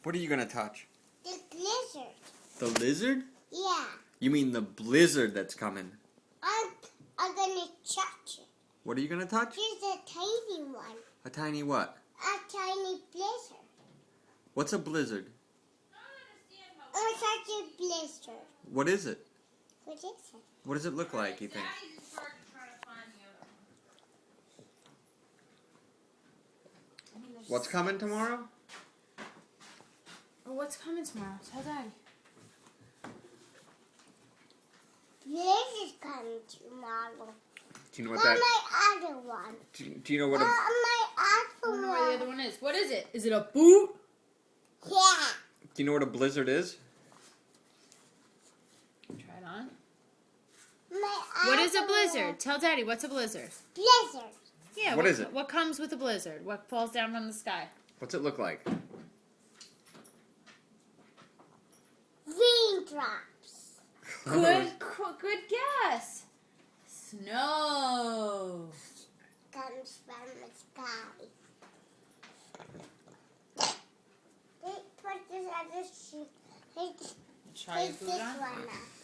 What are you gonna touch? The blizzard. The lizard? Yeah. You mean the blizzard that's coming? I'm gonna touch it. What are you gonna touch? Here's a tiny one. A tiny what? A tiny blizzard. What's a blizzard? I'm such a blizzard. What is it? What is it? What does it look like, you think? What's coming tomorrow? What's coming tomorrow? Tell Daddy. Blizzard's coming tomorrow. Do you know what Not that? my other one. Do you know what? Not A, my I other don't know one. where the other one is. What is it? Is it a boot? Yeah. do you know what a blizzard is? Try it on. My What is a other blizzard? one. Tell Daddy, what's a blizzard? Blizzard. Yeah. What is it? What comes with a blizzard? What falls down from the sky? What's it look like? Raindrops. Good guess. Snow. Comes from the sky. They put this on the sheet. Try your Take boot this on. one off.